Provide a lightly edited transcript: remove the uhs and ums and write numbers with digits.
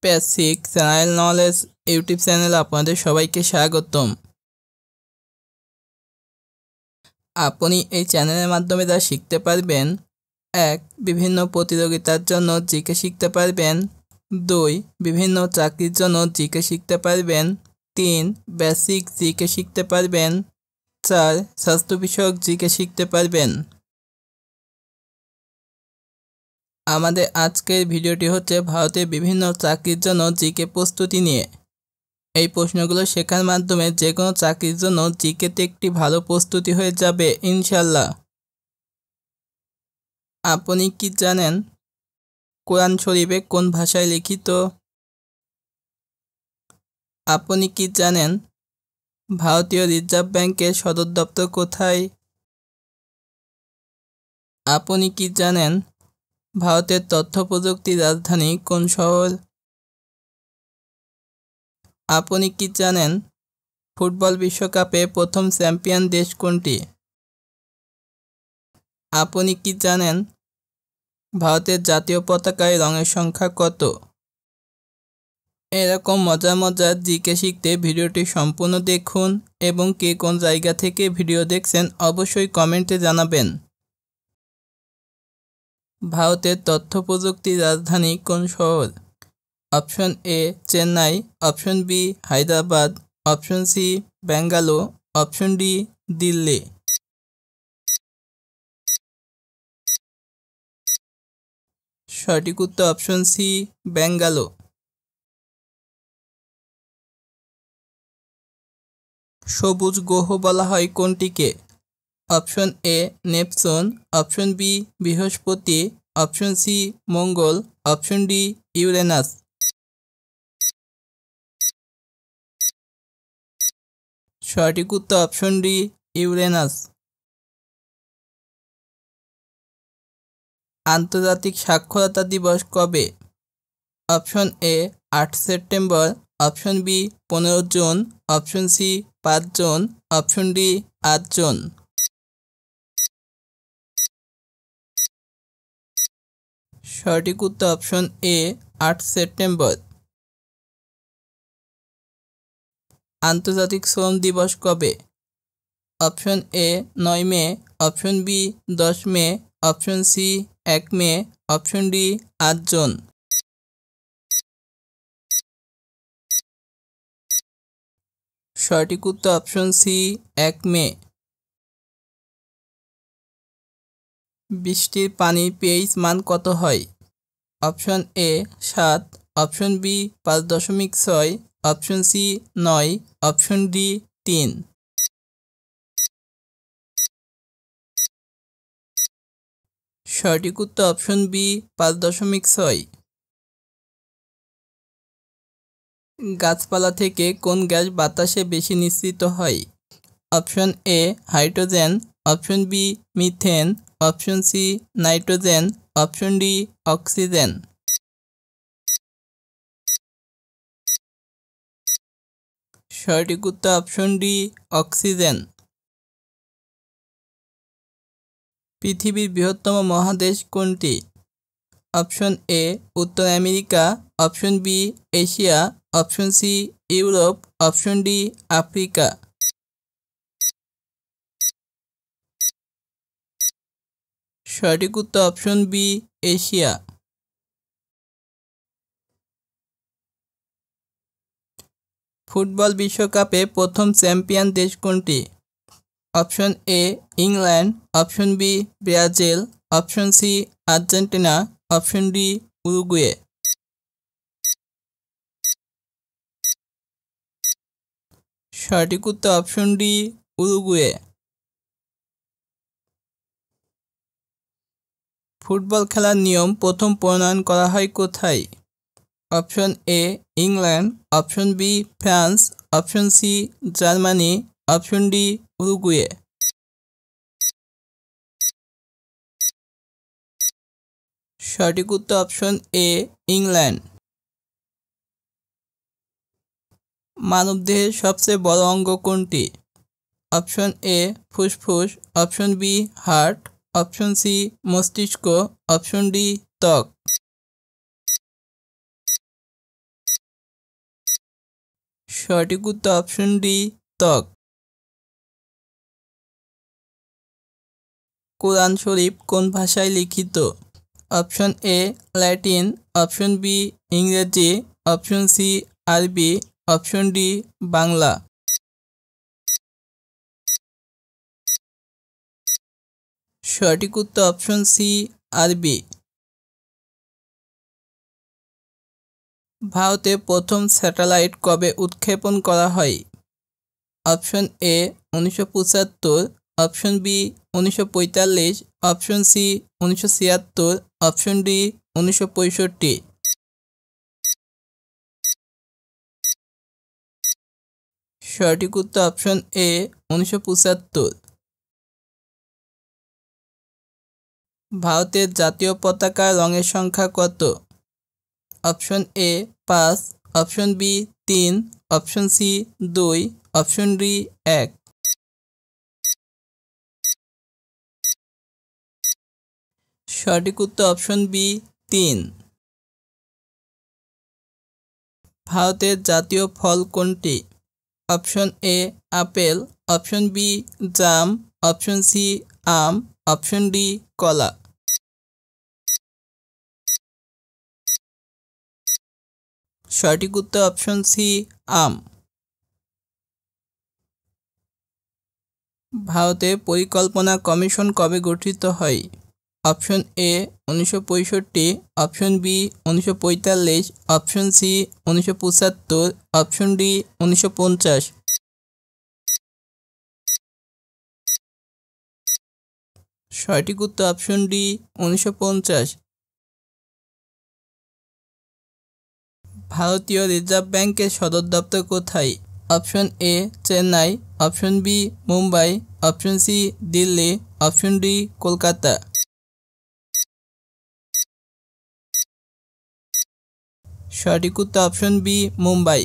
Basic general knowledge YouTube চ্যানেলে আপনাদের সবাইকে স্বাগতম। আপনি এই চ্যানেলের মাধ্যমে যা শিখতে পারবেন: 1. বিভিন্ন প্রতিযোগিতার জন্য জিকে শিখতে পারবেন। 2. বিভিন্ন চাকরির জন্য জিকে শিখতে পারবেন। 3. বেসিক জিকে শিখতে পারবেন। 4. স্বাস্থ্য বিষয়ক জিকে শিখতে পারবেন। আমাদের আজকের ভিডিওটি হচ্ছে ভারতের বিভিন্ন চাকরির জন্য জিকে প্রস্তুতি নিয়ে। এই প্রশ্নগুলো শেখার মাধ্যমে যে কোনো চাকরির জন্য জিকেতে একটি ভালো প্রস্তুতি হয়ে যাবে ইনশাল্লাহ। আপনি কি জানেন কোরআন শরীফে কোন ভাষায় লিখিত? আপনি কি জানেন ভারতীয় রিজার্ভ ব্যাংকের সদর দপ্তর কোথায়? আপনি কি জানেন ভারতের তথ্য প্রযুক্তির রাজধানী কোন শহর? আপনি কি জানেন ফুটবল বিশ্বকাপে প্রথম চ্যাম্পিয়ন দেশ কোনটি? আপনি কি জানেন ভারতের জাতীয় পতাকায় রঙের সংখ্যা কত? এরকম মজার মজার জিকে শিখতে ভিডিওটি সম্পূর্ণ দেখুন এবং কে কোন জায়গা থেকে ভিডিও দেখছেন অবশ্যই কমেন্টে জানাবেন। ভারতের তথ্য প্রযুক্তির রাজধানী কোন শহর? Option A Chennai, option B Hyderabad, option C Bangalore, option D Delhi. সঠিক উত্তর অপশন সি ব্যাঙ্গালোর। সবুজ গ্রহ বলা হয় কোনটিকে? Option A Neptune, option B Brihaspati, option C Mangal, option D Uranus. সঠিক উত্তর অপশন ডি ইউরেনাস। আন্তর্জাতিক সাক্ষরতা দিবস কবে? Option A 8 September, option B 15 June, option C 5 June, option D 8 June. সঠিক উত্তর অপশন এ 8 সেপ্টেম্বর। আন্তর্জাতিক শ্রম দিবস কবে? Option A 9 May, option B 10 May, option C 1 May, option D 8 June. সঠিক উত্তর অপশন সি 1 মে। বৃষ্টির পানির পিএইচ মান কত হয়? Option A 7, option B 5.6, option C 9, option D 3। সঠিক উত্তর অপশন বি 5.6। গাছপালা থেকে কোন গ্যাস বাতাসে বেশি নিঃসৃত হয়? Option A hydrogen, option B methane, option C nitrogen, option D oxygen. সঠিক উত্তর অপশন ডি অক্সিজেন। পৃথিবীর বৃহত্তম মহাদেশ কোনটি? অপশন এ উত্তর America, option B Asia, option C Europe, option D Africa. সঠিক উত্তর অপশন বি এশিয়া। ফুটবল বিশ্বকাপে প্রথম চ্যাম্পিয়ন দেশ কোনটি? Option A England, option B Brazil, option C Argentina, option D Uruguay. সঠিক উত্তর অপশন ডি উরুগুয়ে। ফুটবল খেলার নিয়ম প্রথম প্রণয়ন করা হয় কোথায়? Option A England, option B France, option C Germany, option D Uruguay. সঠিক উত্তর অপশন এ ইংল্যান্ড। মানবদেহের সবচেয়ে বড় অঙ্গ কোনটি? অপশন এ ফুসফুস, option B heart, option C মস্তিষ্ক, অপশন ডি ত্বক। সঠিক উত্তর অপশন ডি ত্বক। কোরআন শরীফ কোন ভাষায় লিখিত? Option A Latin, option B ইংরেজি, অপশন সি আরবি, অপশন ডি বাংলা। সঠিক উত্তর অপশন সি আরবি। ভারতে প্রথম স্যাটেলাইট কবে উৎক্ষেপণ করা হয়? Option A 1975, option B 1945, option C 1976, option D 1965। সঠিক উত্তর অপশন এ 1975। ভারতের জাতীয় পতাকার রঙের সংখ্যা কত? Option A 5, option B 3, option C 2, option D 1। সঠিক উত্তর অপশন বি 3। ভারতের জাতীয় ফল কোনটি? Option A apple, option B জাম, অপশন সি আম, অপশন ডি কলা। সঠিক উত্তর অপশন সি আম। ভারতে পরিকল্পনা কমিশন কবে গঠিত হয়? Option A 1965, option B 1945, option C 1975, option D 1950। সঠিক উত্তর অপশন ডি 1950। ভারতীয় রিজার্ভ ব্যাংকের সদর দপ্তর কোথায়? Option A Chennai, option B Mumbai, option C Delhi, option D Kolkata. সঠিক উত্তর অপশন বি মুম্বাই।